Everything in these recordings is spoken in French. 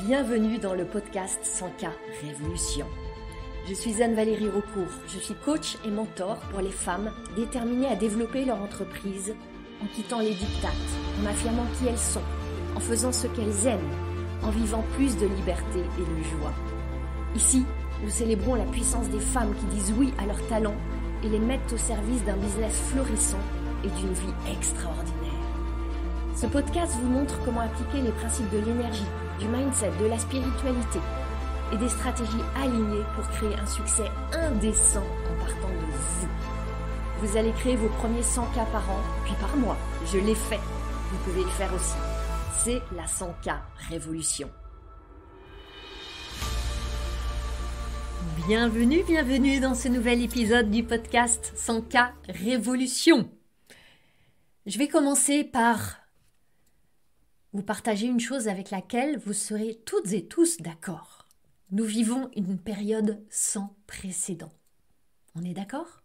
Bienvenue dans le podcast 100K Révolution. Je suis Anne-Valérie Raucourt, je suis coach et mentor pour les femmes déterminées à développer leur entreprise en quittant les diktats, en affirmant qui elles sont, en faisant ce qu'elles aiment, en vivant plus de liberté et de joie. Ici, nous célébrons la puissance des femmes qui disent oui à leurs talents et les mettent au service d'un business florissant et d'une vie extraordinaire. Ce podcast vous montre comment appliquer les principes de l'énergie, du mindset, de la spiritualité et des stratégies alignées pour créer un succès indécent en partant de vous. Vous allez créer vos premiers 100K par an, puis par mois. Je l'ai fait. Vous pouvez le faire aussi. C'est la 100K Révolution. Bienvenue dans ce nouvel épisode du podcast 100K Révolution. Je vais commencer par vous partager une chose avec laquelle vous serez toutes et tous d'accord. Nous vivons une période sans précédent. On est d'accord ?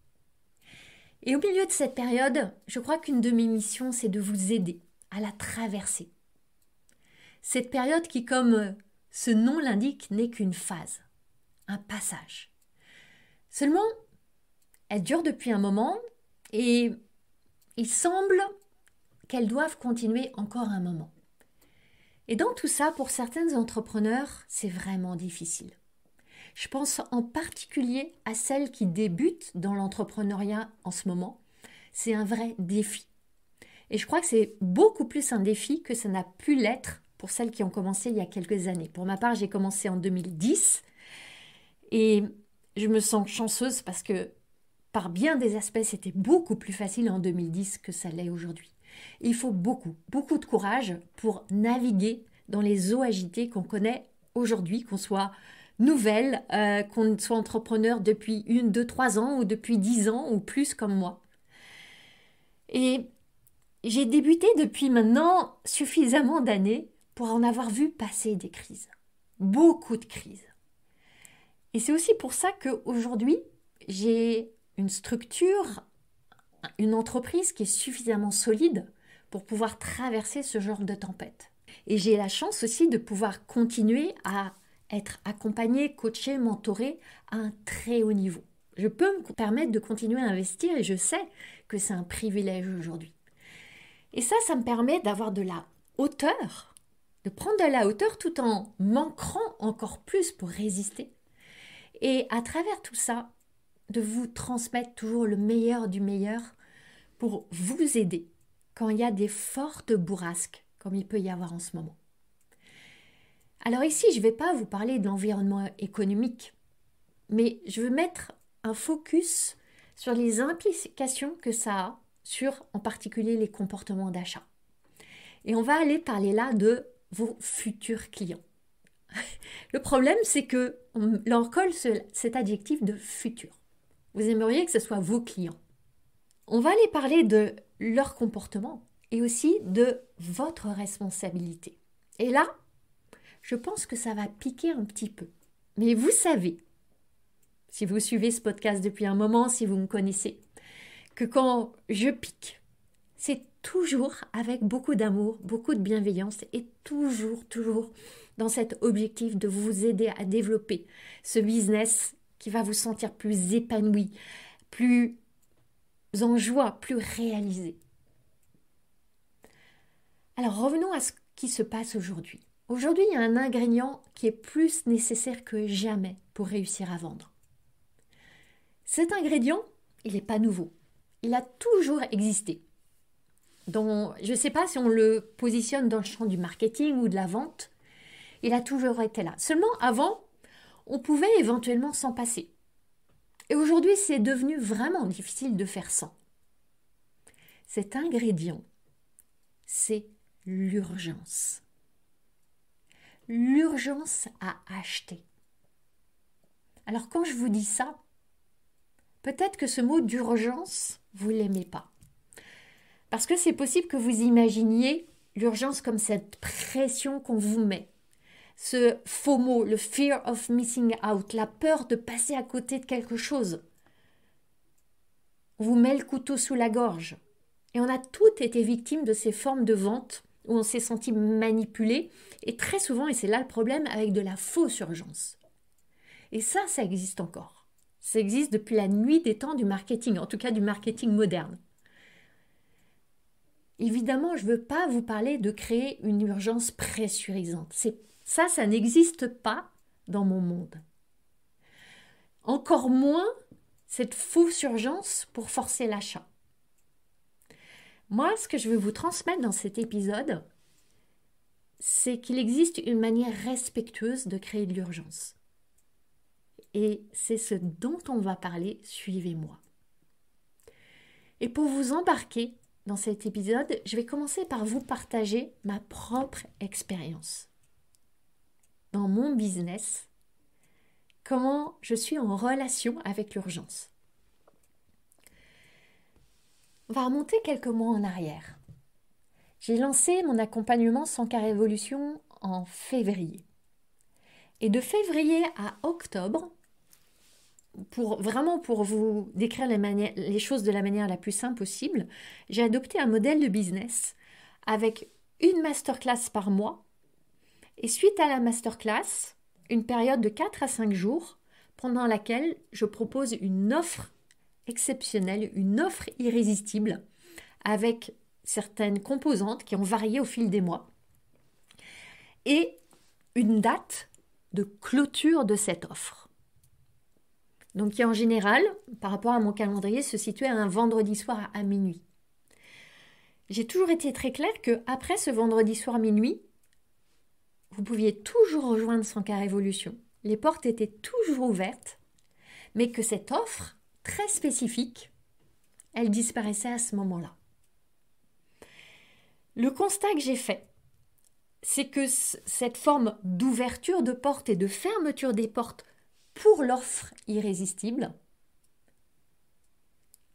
Et au milieu de cette période, je crois qu'une de mes missions, c'est de vous aider à la traverser. Cette période qui, comme ce nom l'indique, n'est qu'une phase, un passage. Seulement, elle dure depuis un moment et il semble qu'elle doive continuer encore un moment. Et dans tout ça, pour certains entrepreneurs, c'est vraiment difficile. Je pense en particulier à celles qui débutent dans l'entrepreneuriat en ce moment. C'est un vrai défi. Et je crois que c'est beaucoup plus un défi que ça n'a pu l'être pour celles qui ont commencé il y a quelques années. Pour ma part, j'ai commencé en 2010 et je me sens chanceuse parce que par bien des aspects, c'était beaucoup plus facile en 2010 que ça l'est aujourd'hui. Il faut beaucoup de courage pour naviguer dans les eaux agitées qu'on connaît aujourd'hui, qu'on soit nouvelle, qu'on soit entrepreneur depuis 1, 2, 3 ans ou depuis 10 ans ou plus comme moi. Et j'ai débuté depuis maintenant suffisamment d'années pour en avoir vu passer des crises. Beaucoup de crises. Et c'est aussi pour ça qu'aujourd'hui, j'ai une structure, une entreprise qui est suffisamment solide pour pouvoir traverser ce genre de tempête. Et j'ai la chance aussi de pouvoir continuer à être accompagnée, coachée, mentorée à un très haut niveau. Je peux me permettre de continuer à investir et je sais que c'est un privilège aujourd'hui. Et ça me permet d'avoir de la hauteur, de prendre de la hauteur tout en m'ancrant encore plus pour résister. Et à travers tout ça, de vous transmettre toujours le meilleur du meilleur pour vous aider quand il y a des fortes bourrasques comme il peut y avoir en ce moment. Alors ici, je ne vais pas vous parler de l'environnement économique, mais je veux mettre un focus sur les implications que ça a sur en particulier les comportements d'achat. Et on va aller parler là de vos futurs clients. Le problème, c'est qu'on leur colle cet adjectif de futur. Vous aimeriez que ce soit vos clients. On va aller parler de leur comportement et aussi de votre responsabilité. Et là, je pense que ça va piquer un petit peu. Mais vous savez, si vous suivez ce podcast depuis un moment, si vous me connaissez, que quand je pique, c'est toujours avec beaucoup d'amour, beaucoup de bienveillance et toujours dans cet objectif de vous aider à développer ce business qui va vous sentir plus épanoui, plus en joie, plus réalisé. Alors revenons à ce qui se passe aujourd'hui. Aujourd'hui, il y a un ingrédient qui est plus nécessaire que jamais pour réussir à vendre. Cet ingrédient, il n'est pas nouveau. Il a toujours existé. Je ne sais pas si on le positionne dans le champ du marketing ou de la vente, il a toujours été là. Seulement avant, on pouvait éventuellement s'en passer. Et aujourd'hui, c'est devenu vraiment difficile de faire sans. Cet ingrédient, c'est l'urgence. L'urgence à acheter. Alors quand je vous dis ça, peut-être que ce mot d'urgence, vous ne l'aimez pas. Parce que c'est possible que vous imaginiez l'urgence comme cette pression qu'on vous met. Ce FOMO, le fear of missing out, la peur de passer à côté de quelque chose. On vous met le couteau sous la gorge. Et on a toutes été victimes de ces formes de vente où on s'est senti manipulé, et très souvent, et c'est là le problème, avec de la fausse urgence. Et ça existe encore. Ça existe depuis la nuit des temps du marketing, en tout cas du marketing moderne. Évidemment, je ne veux pas vous parler de créer une urgence pressurisante. Ça n'existe pas dans mon monde. Encore moins cette fausse urgence pour forcer l'achat. Moi, ce que je veux vous transmettre dans cet épisode, c'est qu'il existe une manière respectueuse de créer de l'urgence. Et c'est ce dont on va parler, suivez-moi. Et pour vous embarquer dans cet épisode, je vais commencer par vous partager ma propre expérience. Dans mon business, comment je suis en relation avec l'urgence. On va remonter quelques mois en arrière. J'ai lancé mon accompagnement 100K Révolution en février. Et de février à octobre, pour vous décrire les choses de la manière la plus simple possible, j'ai adopté un modèle de business avec une masterclass par mois. Et suite à la masterclass, une période de 4 à 5 jours pendant laquelle je propose une offre exceptionnelle, une offre irrésistible avec certaines composantes qui ont varié au fil des mois et une date de clôture de cette offre. Donc qui en général, par rapport à mon calendrier, se situait un vendredi soir à minuit. J'ai toujours été très claire qu'après ce vendredi soir minuit, vous pouviez toujours rejoindre 100K Révolution. Les portes étaient toujours ouvertes, mais que cette offre très spécifique, elle disparaissait à ce moment-là. Le constat que j'ai fait, c'est que cette forme d'ouverture de portes et de fermeture des portes pour l'offre irrésistible,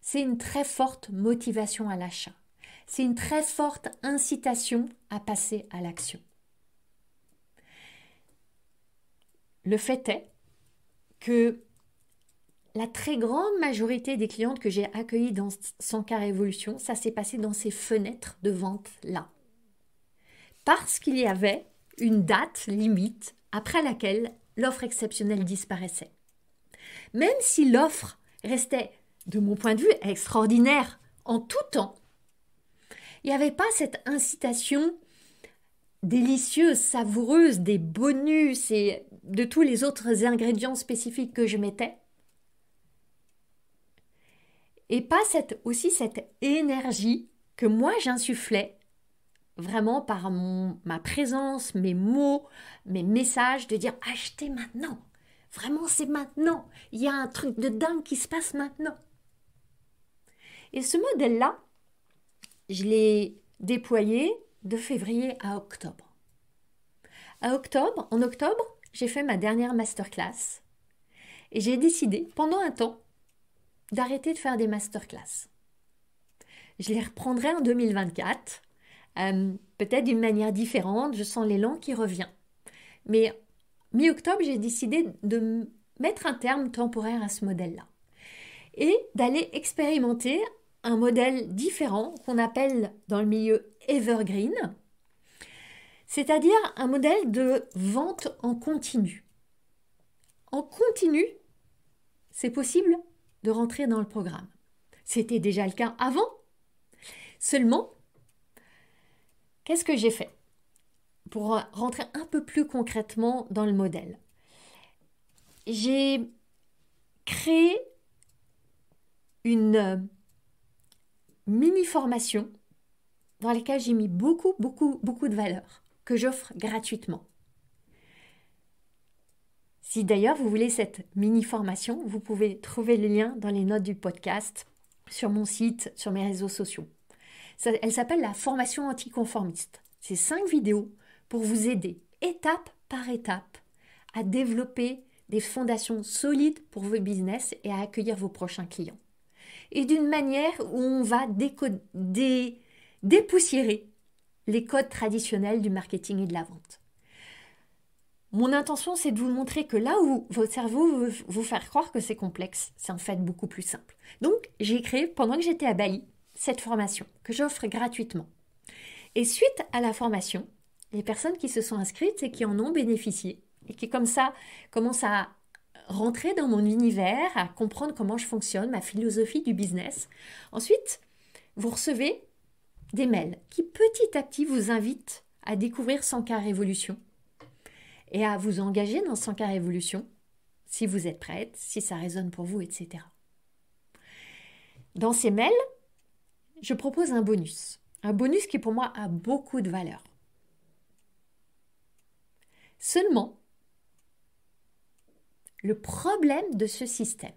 c'est une très forte motivation à l'achat. C'est une très forte incitation à passer à l'action. Le fait est que la très grande majorité des clientes que j'ai accueillies dans 100K Révolution, ça s'est passé dans ces fenêtres de vente-là. Parce qu'il y avait une date limite après laquelle l'offre exceptionnelle disparaissait. Même si l'offre restait, de mon point de vue, extraordinaire en tout temps, il n'y avait pas cette incitation délicieuse, savoureuse des bonus et de tous les autres ingrédients spécifiques que je mettais. Et pas aussi cette énergie que moi j'insufflais vraiment par ma présence, mes mots, mes messages, de dire achetez maintenant, vraiment c'est maintenant, il y a un truc de dingue qui se passe maintenant. Et ce modèle-là, je l'ai déployé de février à octobre. En octobre, j'ai fait ma dernière masterclass et j'ai décidé pendant un temps d'arrêter de faire des masterclass. Je les reprendrai en 2024, peut-être d'une manière différente, je sens l'élan qui revient. Mais mi-octobre, j'ai décidé de mettre un terme temporaire à ce modèle-là et d'aller expérimenter un modèle différent qu'on appelle dans le milieu evergreen, c'est-à-dire un modèle de vente en continu. En continu, c'est possible de rentrer dans le programme. C'était déjà le cas avant. Seulement, qu'est-ce que j'ai fait pour rentrer un peu plus concrètement dans le modèle? J'ai créé une mini-formation dans laquelle j'ai mis beaucoup de valeur que j'offre gratuitement. Si d'ailleurs vous voulez cette mini-formation, vous pouvez trouver le lien dans les notes du podcast, sur mon site, sur mes réseaux sociaux. Elle s'appelle la formation anticonformiste. C'est 5 vidéos pour vous aider, étape par étape, à développer des fondations solides pour vos business et à accueillir vos prochains clients. Et d'une manière où on va dépoussiérer les codes traditionnels du marketing et de la vente. Mon intention, c'est de vous montrer que là où votre cerveau veut vous faire croire que c'est complexe, c'est en fait beaucoup plus simple. Donc, j'ai créé, pendant que j'étais à Bali, cette formation que j'offre gratuitement. Et suite à la formation, les personnes qui se sont inscrites et qui en ont bénéficié, et qui comme ça commencent à rentrer dans mon univers, à comprendre comment je fonctionne, ma philosophie du business. Ensuite, vous recevez des mails qui petit à petit vous invitent à découvrir 100K Révolution et à vous engager dans 100K Révolution si vous êtes prête, si ça résonne pour vous, etc. Dans ces mails, je propose un bonus qui pour moi a beaucoup de valeur. Seulement, le problème de ce système,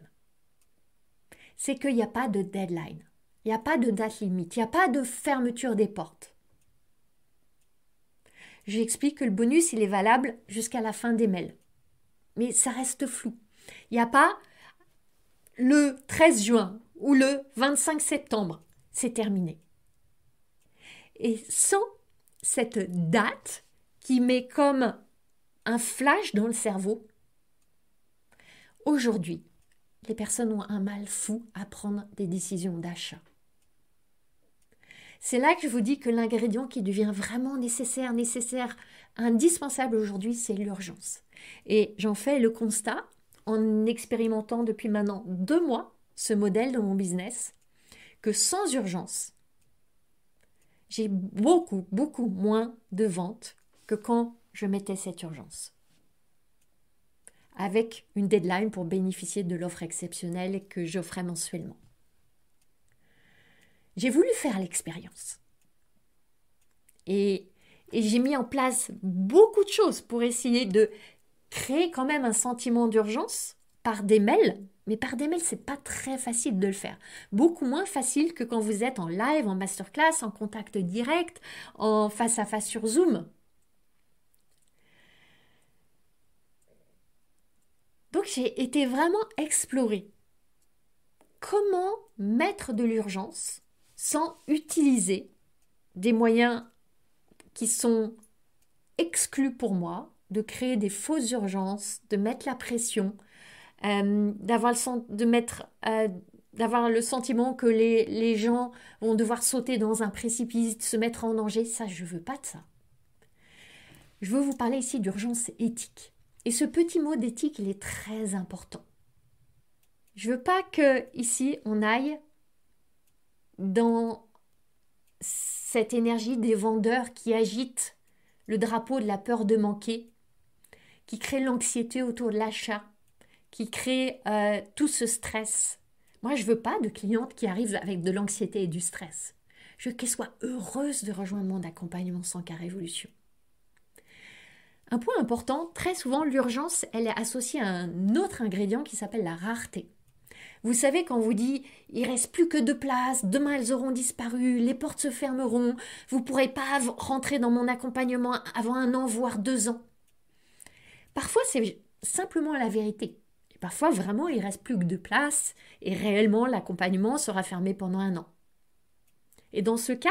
c'est qu'il n'y a pas de deadline, il n'y a pas de date limite, il n'y a pas de fermeture des portes. J'explique que le bonus, il est valable jusqu'à la fin des mails. Mais ça reste flou. Il n'y a pas le 13 juin ou le 25 septembre. C'est terminé. Et sans cette date qui met comme un flash dans le cerveau, aujourd'hui, les personnes ont un mal fou à prendre des décisions d'achat. C'est là que je vous dis que l'ingrédient qui devient vraiment nécessaire, indispensable aujourd'hui, c'est l'urgence. Et j'en fais le constat en expérimentant depuis maintenant 2 mois ce modèle de mon business, que sans urgence, j'ai beaucoup moins de ventes que quand je mettais cette urgence. Avec une deadline pour bénéficier de l'offre exceptionnelle que j'offrais mensuellement. J'ai voulu faire l'expérience. Et j'ai mis en place beaucoup de choses pour essayer de créer quand même un sentiment d'urgence par des mails. Mais par des mails, c'est pas très facile de le faire. Beaucoup moins facile que quand vous êtes en live, en masterclass, en contact direct, en face à face sur Zoom. Donc j'ai été vraiment explorer comment mettre de l'urgence sans utiliser des moyens qui sont exclus pour moi, de créer des fausses urgences, de mettre la pression, d'avoir le sentiment que les gens vont devoir sauter dans un précipice, se mettre en danger. Ça, je ne veux pas de ça. Je veux vous parler ici d'urgence éthique. Et ce petit mot d'éthique, il est très important. Je ne veux pas que ici on aille dans cette énergie des vendeurs qui agitent le drapeau de la peur de manquer, qui crée l'anxiété autour de l'achat, qui crée tout ce stress. Moi, je ne veux pas de clientes qui arrivent avec de l'anxiété et du stress. Je veux qu'elles soient heureuses de rejoindre mon accompagnement 100K Révolution. Un point important, très souvent, l'urgence, elle est associée à un autre ingrédient qui s'appelle la rareté. Vous savez, quand on vous dit « il ne reste plus que 2 places, demain elles auront disparu, les portes se fermeront, vous ne pourrez pas rentrer dans mon accompagnement avant 1 an, voire 2 ans ». Parfois, c'est simplement la vérité. Et parfois, vraiment, il ne reste plus que 2 places et réellement, l'accompagnement sera fermé pendant 1 an. Et dans ce cas,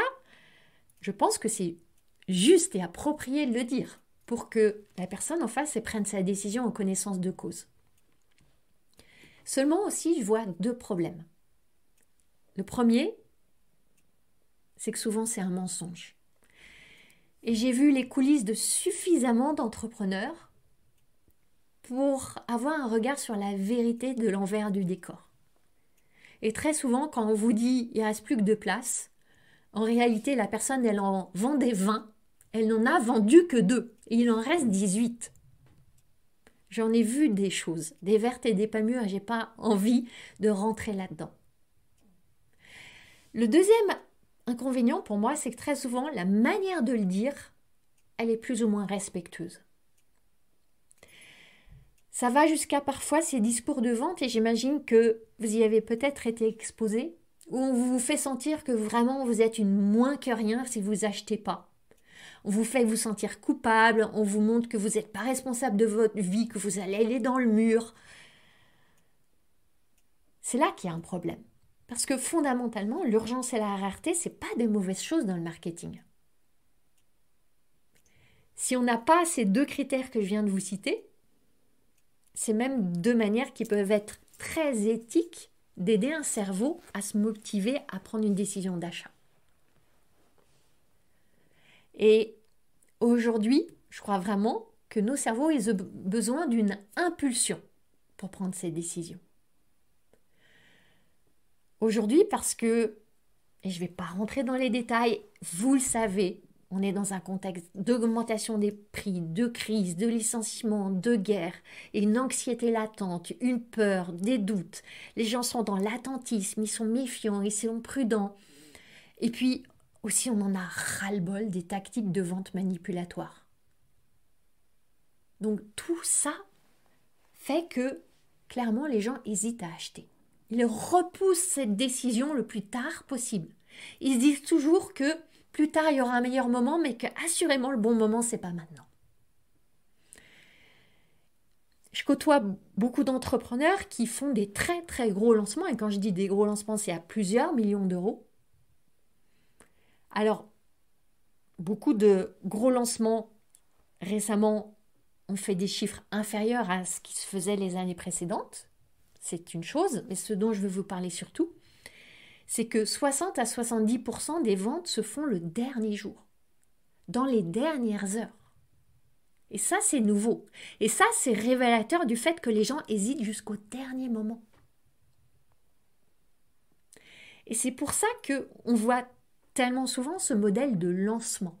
je pense que c'est juste et approprié de le dire pour que la personne en face prenne sa décision en connaissance de cause. Seulement aussi, je vois 2 problèmes. Le premier, c'est que souvent c'est un mensonge. Et j'ai vu les coulisses de suffisamment d'entrepreneurs pour avoir un regard sur la vérité de l'envers du décor. Et très souvent, quand on vous dit « il ne reste plus que 2 places », en réalité, la personne, elle en vendait 20, elle n'en a vendu que 2, et il en reste 18. J'en ai vu des choses, des vertes et des pas mûres, et j'ai pas envie de rentrer là-dedans. Le deuxième inconvénient pour moi, c'est que très souvent, la manière de le dire, elle est plus ou moins respectueuse. Ça va jusqu'à parfois ces discours de vente, et j'imagine que vous y avez peut-être été exposé, où on vous fait sentir que vraiment vous êtes une moins que rien si vous achetez pas. On vous fait vous sentir coupable, on vous montre que vous n'êtes pas responsable de votre vie, que vous allez aller dans le mur. C'est là qu'il y a un problème. Parce que fondamentalement, l'urgence et la rareté, ce n'est pas des mauvaises choses dans le marketing. Si on n'a pas ces 2 critères que je viens de vous citer, c'est même 2 manières qui peuvent être très éthiques d'aider un cerveau à se motiver à prendre une décision d'achat. Et aujourd'hui, je crois vraiment que nos cerveaux, ils ont besoin d'une impulsion pour prendre ces décisions. Aujourd'hui, parce que, et je ne vais pas rentrer dans les détails, vous le savez, on est dans un contexte d'augmentation des prix, de crise, de licenciement, de guerre, et une anxiété latente, une peur, des doutes. Les gens sont dans l'attentisme, ils sont méfiants, ils sont prudents. Et puis aussi, on en a ras-le-bol des tactiques de vente manipulatoire. Donc tout ça fait que, clairement, les gens hésitent à acheter. Ils repoussent cette décision le plus tard possible. Ils se disent toujours que plus tard, il y aura un meilleur moment, mais qu'assurément, le bon moment, c'est pas maintenant. Je côtoie beaucoup d'entrepreneurs qui font des très, très gros lancements. Et quand je dis des gros lancements, c'est à plusieurs millions d'euros. Alors, beaucoup de gros lancements récemment ont fait des chiffres inférieurs à ce qui se faisait les années précédentes. C'est une chose, mais ce dont je veux vous parler surtout, c'est que 60 à 70% des ventes se font le dernier jour, dans les dernières heures. Et ça, c'est nouveau. Et ça, c'est révélateur du fait que les gens hésitent jusqu'au dernier moment. Et c'est pour ça qu'on voit tellement souvent ce modèle de lancement.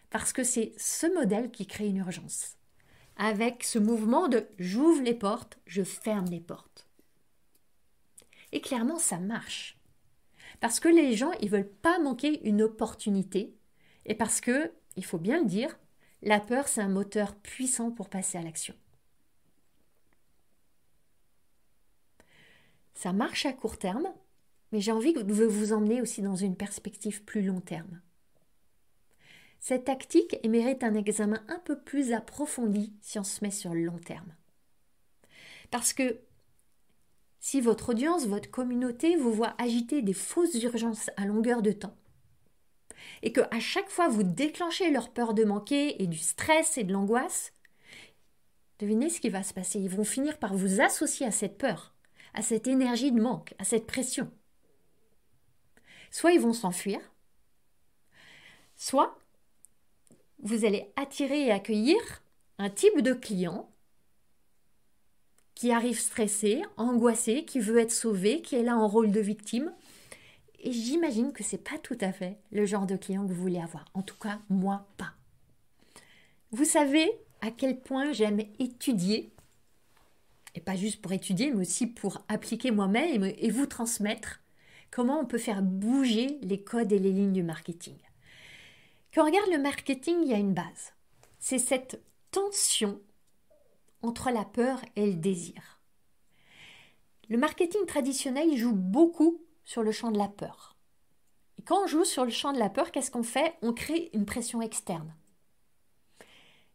Parce que c'est ce modèle qui crée une urgence. Avec ce mouvement de « j'ouvre les portes, je ferme les portes ». Et clairement, ça marche. Parce que les gens, ils ne veulent pas manquer une opportunité. Et parce que, il faut bien le dire, la peur, c'est un moteur puissant pour passer à l'action. Ça marche à court terme, mais j'ai envie de vous emmener aussi dans une perspective plus long terme. Cette tactique mérite un examen un peu plus approfondi si on se met sur le long terme. Parce que si votre audience, votre communauté vous voit agiter des fausses urgences à longueur de temps, et qu'à chaque fois vous déclenchez leur peur de manquer et du stress et de l'angoisse, devinez ce qui va se passer. Ils vont finir par vous associer à cette peur, à cette énergie de manque, à cette pression. Soit ils vont s'enfuir, soit vous allez attirer et accueillir un type de client qui arrive stressé, angoissé, qui veut être sauvé, qui est là en rôle de victime. Et j'imagine que ce n'est pas tout à fait le genre de client que vous voulez avoir. En tout cas, moi, pas. Vous savez à quel point j'aime étudier, et pas juste pour étudier, mais aussi pour appliquer moi-même et vous transmettre comment on peut faire bouger les codes et les lignes du marketing. Quand on regarde le marketing, il y a une base. C'est cette tension entre la peur et le désir. Le marketing traditionnel joue beaucoup sur le champ de la peur. Et quand on joue sur le champ de la peur, qu'est-ce qu'on fait? On crée une pression externe.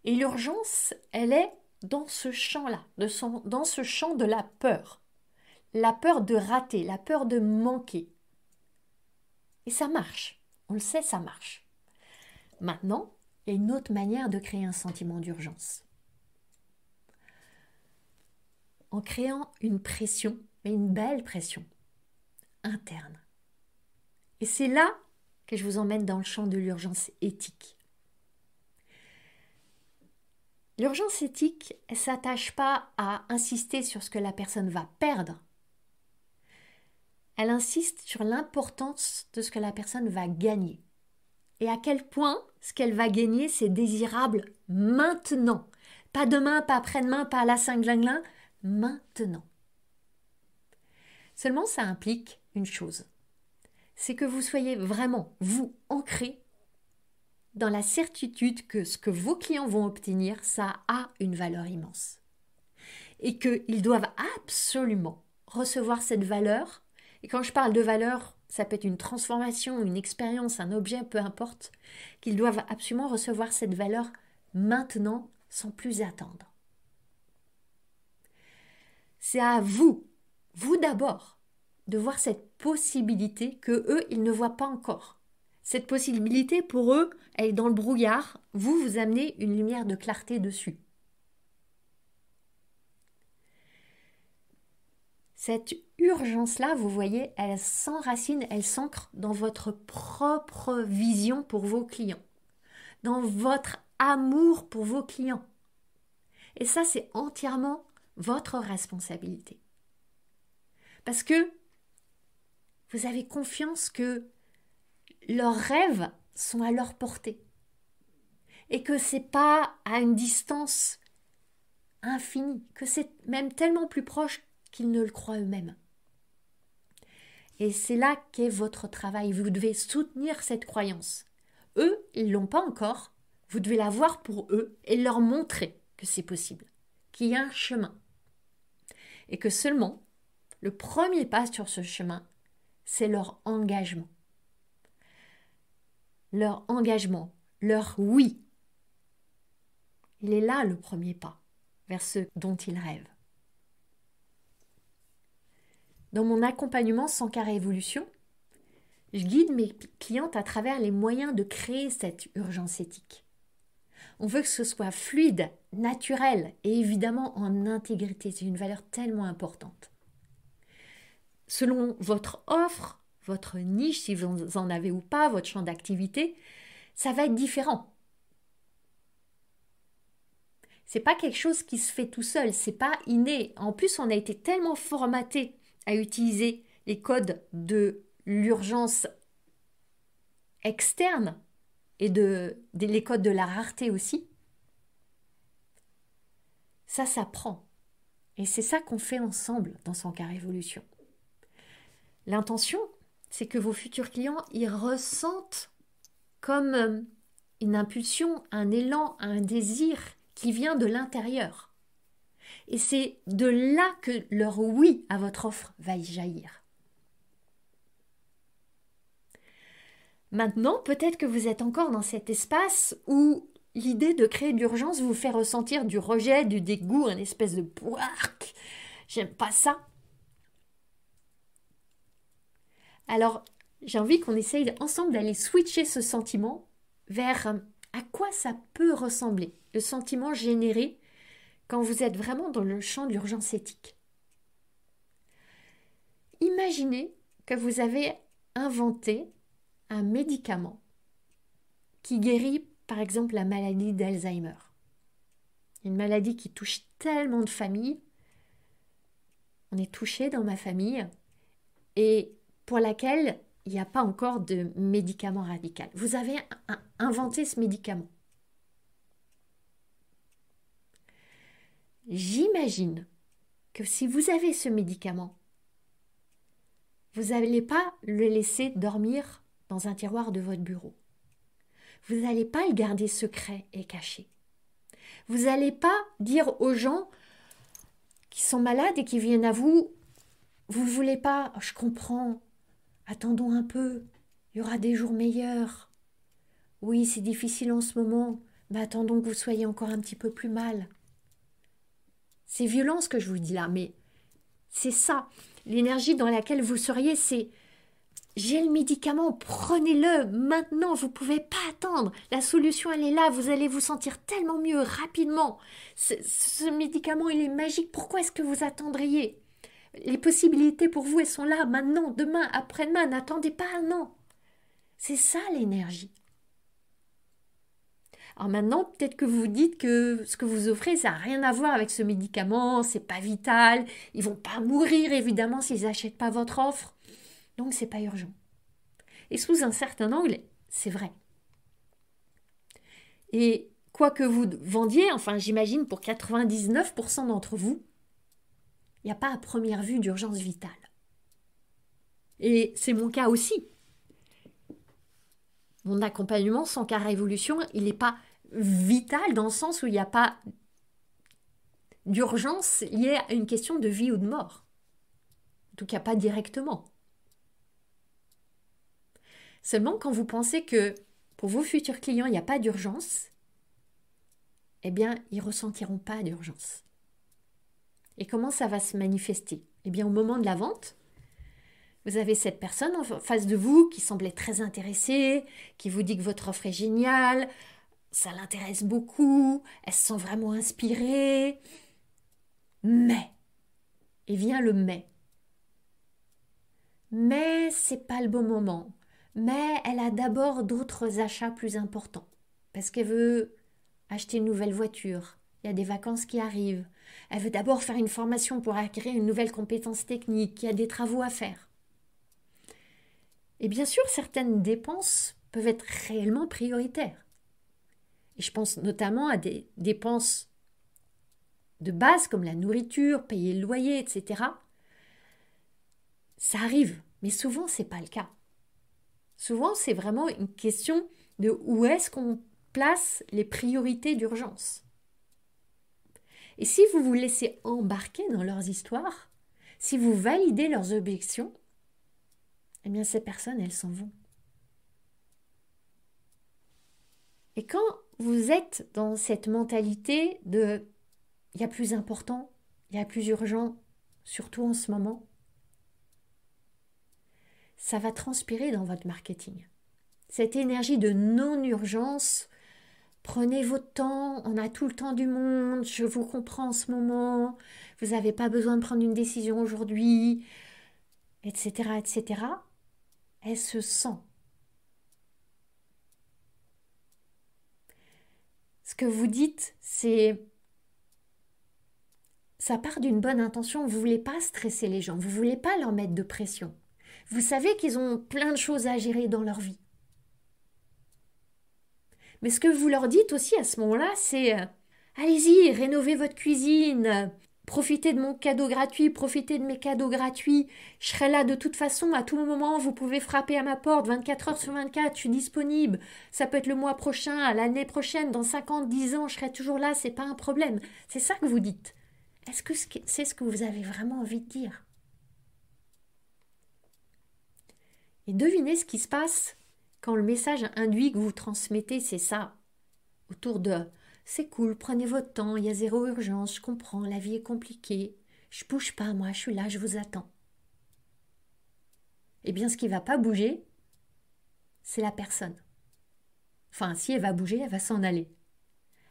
Et l'urgence, elle est dans ce champ-là, dans ce champ de la peur. La peur de rater, la peur de manquer. Et ça marche. On le sait, ça marche. Maintenant, il y a une autre manière de créer un sentiment d'urgence. En créant une pression, mais une belle pression, interne. Et c'est là que je vous emmène dans le champ de l'urgence éthique. L'urgence éthique, elle ne s'attache pas à insister sur ce que la personne va perdre. Elle insiste sur l'importance de ce que la personne va gagner. Et à quel point ce qu'elle va gagner, c'est désirable maintenant. Pas demain, pas après-demain, pas à la cinglingling, maintenant. Seulement, ça implique une chose. C'est que vous soyez vraiment, vous, ancré dans la certitude que ce que vos clients vont obtenir, ça a une valeur immense. Et qu'ils doivent absolument recevoir cette valeur. Et quand je parle de valeur, ça peut être une transformation, une expérience, un objet, peu importe, qu'ils doivent absolument recevoir cette valeur maintenant, sans plus attendre. C'est à vous, vous d'abord, de voir cette possibilité que eux, ils ne voient pas encore. Cette possibilité, pour eux, elle est dans le brouillard. Vous, vous amenez une lumière de clarté dessus. Cette urgence-là, vous voyez, elle s'enracine, elle s'ancre dans votre propre vision pour vos clients. dans votre amour pour vos clients. Et ça, c'est entièrement votre responsabilité. Parce que vous avez confiance que leurs rêves sont à leur portée. Et que ce n'est pas à une distance infinie, que c'est même tellement plus proche qu'ils ne le croient eux-mêmes. Et c'est là qu'est votre travail. Vous devez soutenir cette croyance. Eux, ils ne l'ont pas encore. Vous devez la voir pour eux et leur montrer que c'est possible, qu'il y a un chemin. Et que seulement, le premier pas sur ce chemin, c'est leur engagement. Leur engagement, leur oui. Il est là le premier pas vers ce dont ils rêvent. Dans mon accompagnement 100K Révolution, je guide mes clientes à travers les moyens de créer cette urgence éthique. On veut que ce soit fluide, naturel et évidemment en intégrité. C'est une valeur tellement importante. Selon votre offre, votre niche, si vous en avez ou pas, votre champ d'activité, ça va être différent. C'est pas quelque chose qui se fait tout seul, c'est pas inné. En plus, on a été tellement formaté à utiliser les codes de l'urgence externe et les codes de la rareté aussi. Ça s'apprend. Et c'est ça qu'on fait ensemble dans 100K Révolution. L'intention, c'est que vos futurs clients, ils ressentent comme une impulsion, un élan, un désir qui vient de l'intérieur. Et c'est de là que leur oui à votre offre va y jaillir. Maintenant, peut-être que vous êtes encore dans cet espace où l'idée de créer de l'urgence vous fait ressentir du rejet, du dégoût, un espèce de pouarc. J'aime pas ça. Alors, j'ai envie qu'on essaye ensemble d'aller switcher ce sentiment vers à quoi ça peut ressembler, le sentiment généré quand vous êtes vraiment dans le champ de l'urgence éthique. Imaginez que vous avez inventé un médicament qui guérit par exemple la maladie d'Alzheimer. Une maladie qui touche tellement de familles. On est touché dans ma famille et pour laquelle il n'y a pas encore de médicament radical. Vous avez inventé ce médicament. J'imagine que si vous avez ce médicament, vous n'allez pas le laisser dormir dans un tiroir de votre bureau. Vous n'allez pas le garder secret et caché. Vous n'allez pas dire aux gens qui sont malades et qui viennent à vous, vous ne voulez pas, je comprends, attendons un peu, il y aura des jours meilleurs. Oui, c'est difficile en ce moment, mais attendons que vous soyez encore un petit peu plus mal. C'est violent ce que je vous dis là, mais c'est ça. L'énergie dans laquelle vous seriez, c'est j'ai le médicament, prenez-le maintenant, vous ne pouvez pas attendre. La solution, elle est là, vous allez vous sentir tellement mieux rapidement. Ce médicament, il est magique, pourquoi est-ce que vous attendriez? Les possibilités pour vous, elles sont là, maintenant, demain, après-demain, n'attendez pas un an. C'est ça l'énergie. Alors maintenant, peut-être que vous vous dites que ce que vous offrez, ça n'a rien à voir avec ce médicament, c'est pas vital, ils vont pas mourir évidemment s'ils n'achètent pas votre offre, donc c'est pas urgent. Et sous un certain angle, c'est vrai. Et quoi que vous vendiez, enfin j'imagine pour 99% d'entre vous, il n'y a pas à première vue d'urgence vitale. Et c'est mon cas aussi. Mon accompagnement 100K Révolution, il n'est pas vital dans le sens où il n'y a pas d'urgence liée à une question de vie ou de mort. En tout cas, pas directement. Seulement, quand vous pensez que pour vos futurs clients, il n'y a pas d'urgence, eh bien, ils ne ressentiront pas d'urgence. Et comment ça va se manifester? Eh bien, au moment de la vente, vous avez cette personne en face de vous qui semblait très intéressée, qui vous dit que votre offre est géniale, ça l'intéresse beaucoup, elle se sent vraiment inspirée. Mais, et vient le mais. Mais c'est pas le bon moment. Mais elle a d'abord d'autres achats plus importants. parce qu'elle veut acheter une nouvelle voiture. Il y a des vacances qui arrivent. Elle veut d'abord faire une formation pour acquérir une nouvelle compétence technique. Il y a des travaux à faire. Et bien sûr, certaines dépenses peuvent être réellement prioritaires. Et je pense notamment à des dépenses de base comme la nourriture, payer le loyer, etc. Ça arrive, mais souvent, ce n'est pas le cas. Souvent, c'est vraiment une question de où est-ce qu'on place les priorités d'urgence. Et si vous vous laissez embarquer dans leurs histoires, si vous validez leurs objections, eh bien ces personnes, elles s'en vont. Et quand vous êtes dans cette mentalité de il y a plus important, il y a plus urgent, surtout en ce moment, ça va transpirer dans votre marketing. Cette énergie de non-urgence, prenez votre temps, on a tout le temps du monde, je vous comprends en ce moment, vous n'avez pas besoin de prendre une décision aujourd'hui, etc., etc., elle se sent. Ce que vous dites, ça part d'une bonne intention, vous ne voulez pas stresser les gens, vous ne voulez pas leur mettre de pression. Vous savez qu'ils ont plein de choses à gérer dans leur vie. Mais ce que vous leur dites aussi à ce moment-là, c'est allez-y, rénovez votre cuisine, profitez de mon cadeau gratuit, profitez de mes cadeaux gratuits, je serai là de toute façon, à tout moment, vous pouvez frapper à ma porte, 24 heures sur 24, je suis disponible, ça peut être le mois prochain, à l'année prochaine, dans 50, 10 ans, je serai toujours là, c'est pas un problème. C'est ça que vous dites. Est-ce que c'est ce que vous avez vraiment envie de dire? Et devinez ce qui se passe quand le message induit que vous transmettez, c'est ça. Autour de « c'est cool, prenez votre temps, il y a zéro urgence, je comprends, la vie est compliquée, je bouge pas moi, je suis là, je vous attends ». Eh bien, ce qui ne va pas bouger, c'est la personne. Enfin, si elle va bouger, elle va s'en aller.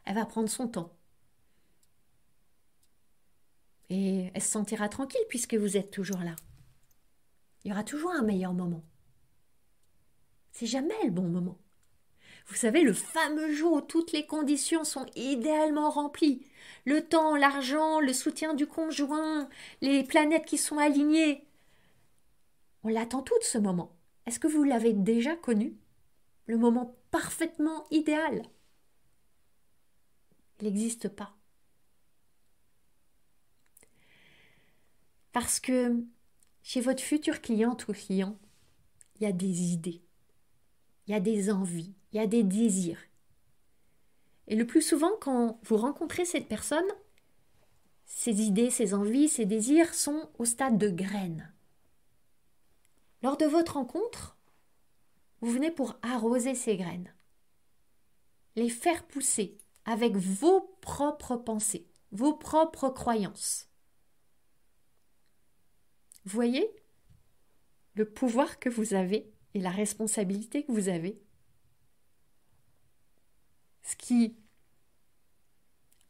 Elle va prendre son temps. Et elle se sentira tranquille puisque vous êtes toujours là. Il y aura toujours un meilleur moment. C'est jamais le bon moment. Vous savez, le fameux jour où toutes les conditions sont idéalement remplies. Le temps, l'argent, le soutien du conjoint, les planètes qui sont alignées. On l'attend tout de ce moment. Est-ce que vous l'avez déjà connu? Le moment parfaitement idéal. Il n'existe pas. Parce que chez votre futur cliente ou client, il y a des idées, il y a des envies, il y a des désirs. Et le plus souvent, quand vous rencontrez cette personne, ces idées, ces envies, ces désirs sont au stade de graines. Lors de votre rencontre, vous venez pour arroser ces graines, les faire pousser avec vos propres pensées, vos propres croyances. Vous voyez le pouvoir que vous avez et la responsabilité que vous avez. Ce qui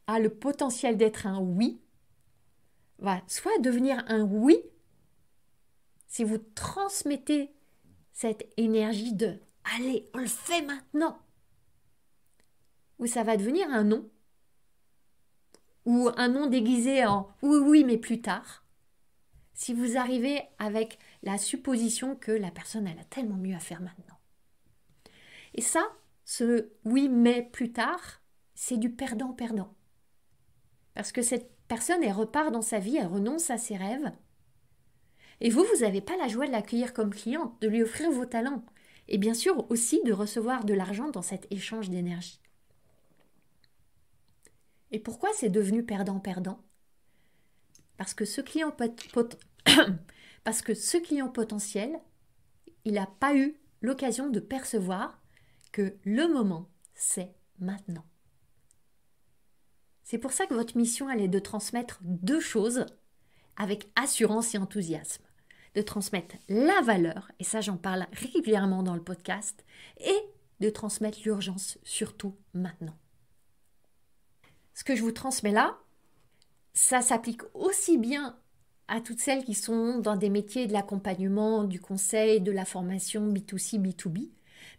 a le potentiel d'être un oui va soit devenir un oui si vous transmettez cette énergie de « allez, on le fait maintenant » ou ça va devenir un non ou un non déguisé en « oui, oui, mais plus tard » si vous arrivez avec la supposition que la personne elle a tellement mieux à faire maintenant. Et ça, ce « oui, mais plus tard », c'est du perdant-perdant. Parce que cette personne, elle repart dans sa vie, elle renonce à ses rêves. Et vous n'avez pas la joie de l'accueillir comme cliente, de lui offrir vos talents. Et bien sûr aussi de recevoir de l'argent dans cet échange d'énergie. Et pourquoi c'est devenu perdant-perdant? Parce que ce client potentiel, il n'a pas eu l'occasion de percevoir que le moment, c'est maintenant. C'est pour ça que votre mission, elle est de transmettre deux choses avec assurance et enthousiasme. De transmettre la valeur, et ça j'en parle régulièrement dans le podcast, et de transmettre l'urgence, surtout maintenant. Ce que je vous transmets là, ça s'applique aussi bien à toutes celles qui sont dans des métiers de l'accompagnement, du conseil, de la formation B2C, B2B,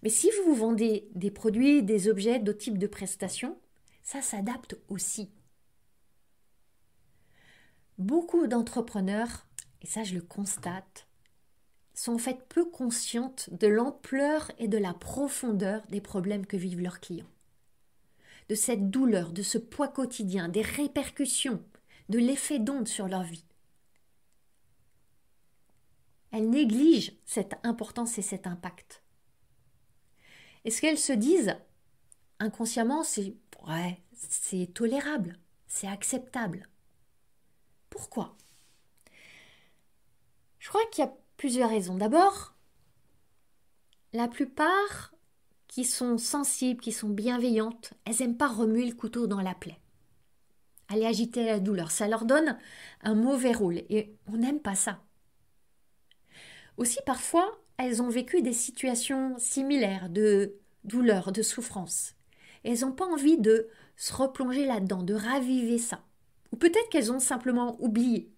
Mais si vous vendez des produits, des objets, d'autres types de prestations, ça s'adapte aussi. Beaucoup d'entrepreneurs, et ça je le constate, sont en fait peu conscientes de l'ampleur et de la profondeur des problèmes que vivent leurs clients. De cette douleur, de ce poids quotidien, des répercussions, de l'effet d'onde sur leur vie. Elles négligent cette importance et cet impact. Et ce qu'elles se disent inconsciemment, c'est « ouais, c'est tolérable, c'est acceptable ». Pourquoi ? Je crois qu'il y a plusieurs raisons. D'abord, la plupart qui sont sensibles, qui sont bienveillantes, elles n'aiment pas remuer le couteau dans la plaie. Aller agiter la douleur, ça leur donne un mauvais rôle et on n'aime pas ça. Aussi, parfois, elles ont vécu des situations similaires de douleur, de souffrance. Et elles n'ont pas envie de se replonger là-dedans, de raviver ça. Ou peut-être qu'elles ont simplement oublié.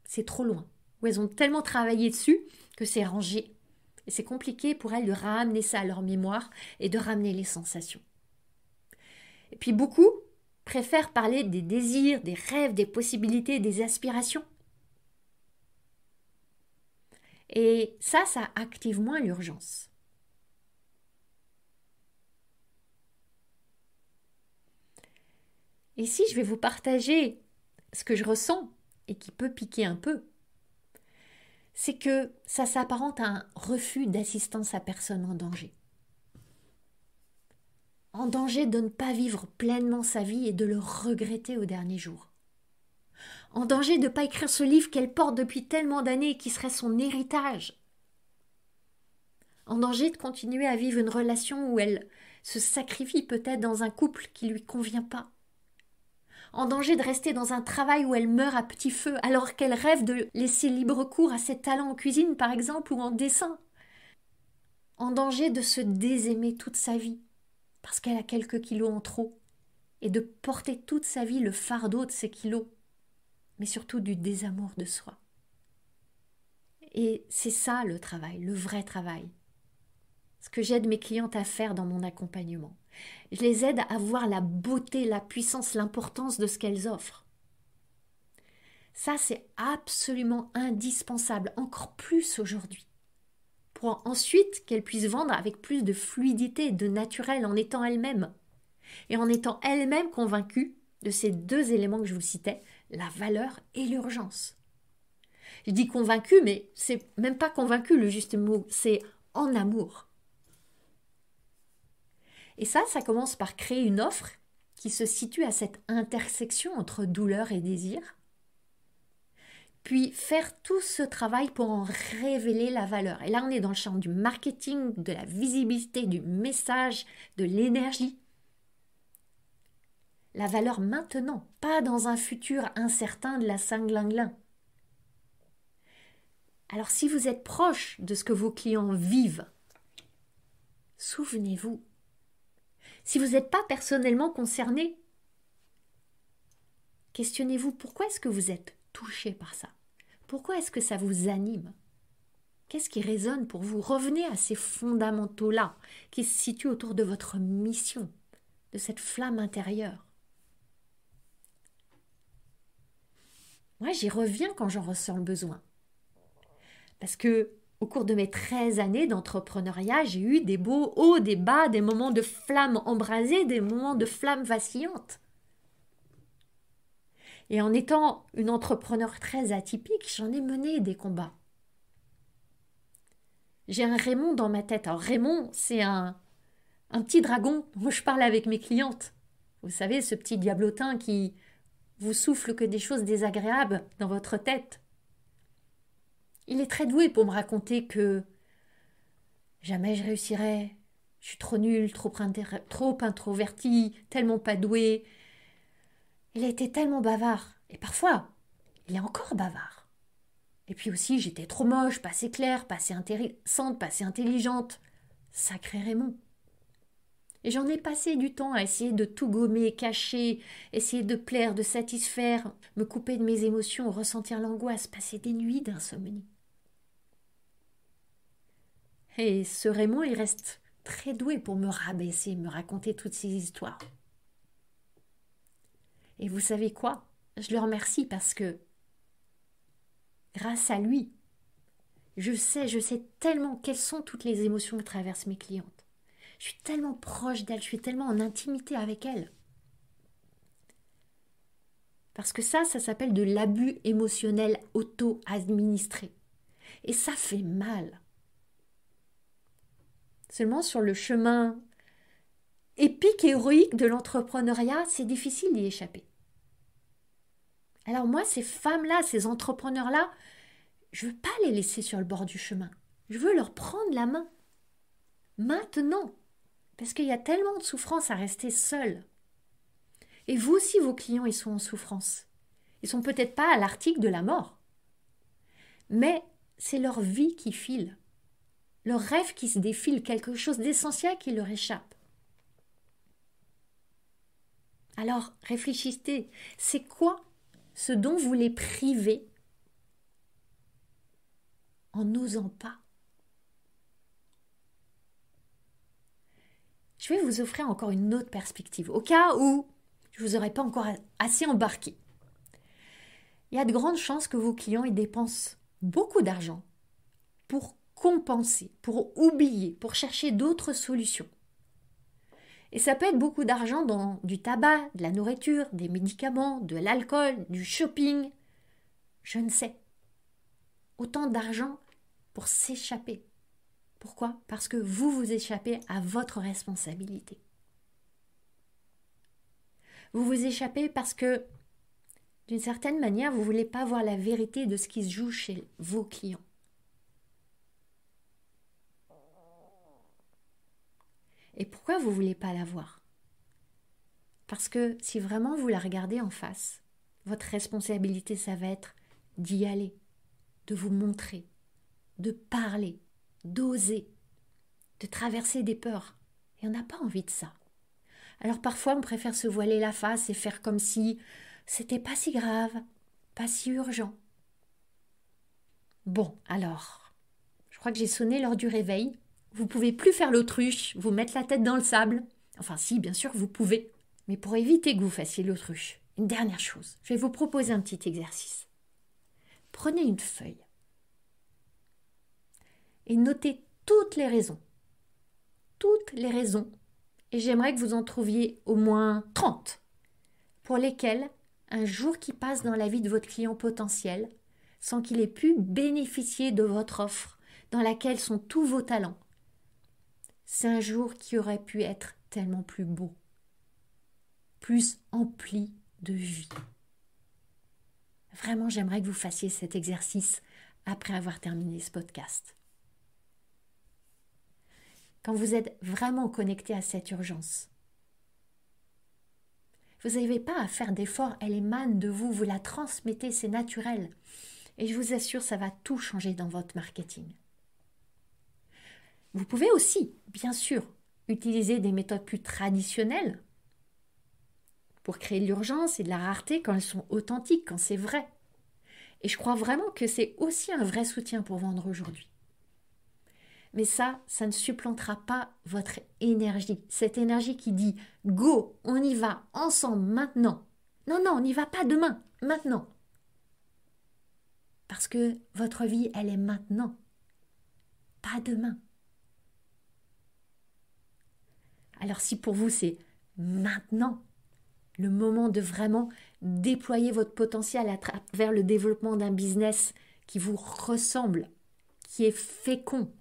C'est trop loin. Ou elles ont tellement travaillé dessus que c'est rangé. Et c'est compliqué pour elles de ramener ça à leur mémoire et de ramener les sensations. Et puis beaucoup préfèrent parler des désirs, des rêves, des possibilités, des aspirations. Et ça active moins l'urgence. Et si je vais vous partager ce que je ressens et qui peut piquer un peu, c'est que ça s'apparente à un refus d'assistance à personne en danger. En danger de ne pas vivre pleinement sa vie et de le regretter au dernier jour. En danger de ne pas écrire ce livre qu'elle porte depuis tellement d'années et qui serait son héritage. En danger de continuer à vivre une relation où elle se sacrifie peut-être dans un couple qui ne lui convient pas. En danger de rester dans un travail où elle meurt à petit feu alors qu'elle rêve de laisser libre cours à ses talents en cuisine par exemple ou en dessin. En danger de se désaimer toute sa vie parce qu'elle a quelques kilos en trop et de porter toute sa vie le fardeau de ces kilos, mais surtout du désamour de soi. Et c'est ça le travail, le vrai travail. Ce que j'aide mes clientes à faire dans mon accompagnement. Je les aide à voir la beauté, la puissance, l'importance de ce qu'elles offrent. Ça, c'est absolument indispensable, encore plus aujourd'hui, pour ensuite qu'elles puissent vendre avec plus de fluidité, de naturel, en étant elles-mêmes. Et en étant elles-mêmes convaincues de ces deux éléments que je vous citais, la valeur et l'urgence. Je dis convaincue, mais c'est même pas convaincue le juste mot, c'est en amour. Et ça commence par créer une offre qui se situe à cette intersection entre douleur et désir. Puis faire tout ce travail pour en révéler la valeur. Et là, on est dans le champ du marketing, de la visibilité, du message, de l'énergie. La valeur maintenant, pas dans un futur incertain de la cinglinglin. Alors si vous êtes proche de ce que vos clients vivent, souvenez-vous. Si vous n'êtes pas personnellement concerné, questionnez-vous pourquoi est-ce que vous êtes touché par ça? Pourquoi est-ce que ça vous anime? Qu'est-ce qui résonne pour vous? Revenez à ces fondamentaux-là qui se situent autour de votre mission, de cette flamme intérieure. Moi, j'y reviens quand j'en ressens le besoin. Parce que au cours de mes 13 années d'entrepreneuriat, j'ai eu des beaux hauts, des bas, des moments de flammes embrasées, des moments de flammes vacillantes. Et en étant une entrepreneur très atypique, j'en ai mené des combats. J'ai un Raymond dans ma tête. Alors Raymond, c'est un petit dragon dont je parle avec mes clientes. Vous savez, ce petit diablotin qui vous souffle que des choses désagréables dans votre tête. Il est très doué pour me raconter que jamais je réussirai, je suis trop nulle, trop introvertie, tellement pas douée. Il a été tellement bavard, et parfois, il est encore bavard. Et puis aussi, j'étais trop moche, pas assez claire, pas assez intéressante, pas assez intelligente. Sacré Raymond. Et j'en ai passé du temps à essayer de tout gommer, cacher, essayer de plaire, de satisfaire, me couper de mes émotions, ressentir l'angoisse, passer des nuits d'insomnie. Et ce Raymond, il reste très doué pour me rabaisser, me raconter toutes ces histoires. Et vous savez quoi? Je le remercie parce que grâce à lui, je sais tellement quelles sont toutes les émotions que traversent mes clientes. Je suis tellement proche d'elles, je suis tellement en intimité avec elles. Parce que ça s'appelle de l'abus émotionnel auto-administré. Et ça fait mal. Seulement sur le chemin épique et héroïque de l'entrepreneuriat, c'est difficile d'y échapper. Alors moi, ces femmes-là, ces entrepreneurs-là, je ne veux pas les laisser sur le bord du chemin. Je veux leur prendre la main. Maintenant. Parce qu'il y a tellement de souffrance à rester seul. Et vous aussi, vos clients, ils sont en souffrance. Ils sont peut-être pas à l'article de la mort. Mais c'est leur vie qui file. Leur rêve qui se défile, quelque chose d'essentiel qui leur échappe. Alors, réfléchissez. C'est quoi ce dont vous les privez en n'osant pas? Je vais vous offrir encore une autre perspective, au cas où je ne vous aurais pas encore assez embarqué. Il y a de grandes chances que vos clients y dépensent beaucoup d'argent pour compenser, pour oublier, pour chercher d'autres solutions. Et ça peut être beaucoup d'argent dans du tabac, de la nourriture, des médicaments, de l'alcool, du shopping. Je ne sais. Autant d'argent pour s'échapper. Pourquoi? Parce que vous vous échappez à votre responsabilité. Vous vous échappez parce que, d'une certaine manière, vous ne voulez pas voir la vérité de ce qui se joue chez vos clients. Et pourquoi vous ne voulez pas la voir? Parce que si vraiment vous la regardez en face, votre responsabilité, ça va être d'y aller, de vous montrer, de parler, d'oser, de traverser des peurs. Et on n'a pas envie de ça. Alors parfois, on préfère se voiler la face et faire comme si c'était pas si grave, pas si urgent. Bon, alors, je crois que j'ai sonné l'heure du réveil. Vous pouvez plus faire l'autruche, vous mettre la tête dans le sable. Enfin si, bien sûr, vous pouvez. Mais pour éviter que vous fassiez l'autruche, une dernière chose, je vais vous proposer un petit exercice. Prenez une feuille et notez toutes les raisons, et j'aimerais que vous en trouviez au moins 30, pour lesquelles un jour qui passe dans la vie de votre client potentiel, sans qu'il ait pu bénéficier de votre offre, dans laquelle sont tous vos talents, c'est un jour qui aurait pu être tellement plus beau, plus empli de vie. Vraiment, j'aimerais que vous fassiez cet exercice après avoir terminé ce podcast. Quand vous êtes vraiment connecté à cette urgence, vous n'avez pas à faire d'efforts, elle émane de vous, vous la transmettez, c'est naturel. Et je vous assure, ça va tout changer dans votre marketing. Vous pouvez aussi, bien sûr, utiliser des méthodes plus traditionnelles pour créer de l'urgence et de la rareté quand elles sont authentiques, quand c'est vrai. Et je crois vraiment que c'est aussi un vrai soutien pour vendre aujourd'hui. Mais ça ne supplantera pas votre énergie. Cette énergie qui dit « Go, on y va, ensemble, maintenant ». Non, on n'y va pas demain, maintenant. Parce que votre vie, elle est maintenant, pas demain. Alors si pour vous, c'est maintenant, le moment de vraiment déployer votre potentiel à travers le développement d'un business qui vous ressemble, qui est fécond,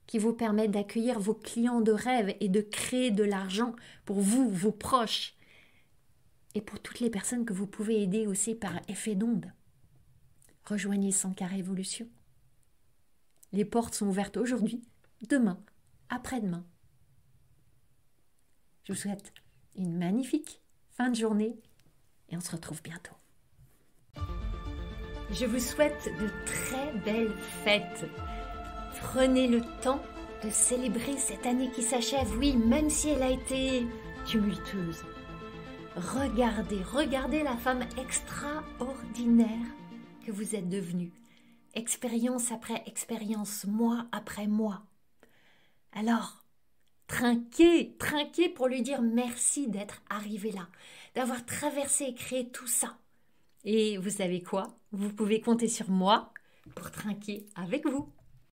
qui vous permet d'accueillir vos clients de rêve et de créer de l'argent pour vous, vos proches, et pour toutes les personnes que vous pouvez aider aussi par effet d'onde. Rejoignez 100K Révolution. Les portes sont ouvertes aujourd'hui, demain, après-demain. Je vous souhaite une magnifique fin de journée et on se retrouve bientôt. Je vous souhaite de très belles fêtes. Prenez le temps de célébrer cette année qui s'achève, oui, même si elle a été tumultueuse. Regardez la femme extraordinaire que vous êtes devenue, expérience après expérience, mois après mois. Alors, trinquer pour lui dire merci d'être arrivé là, d'avoir traversé et créé tout ça. Et vous savez quoi? Vous pouvez compter sur moi pour trinquer avec vous.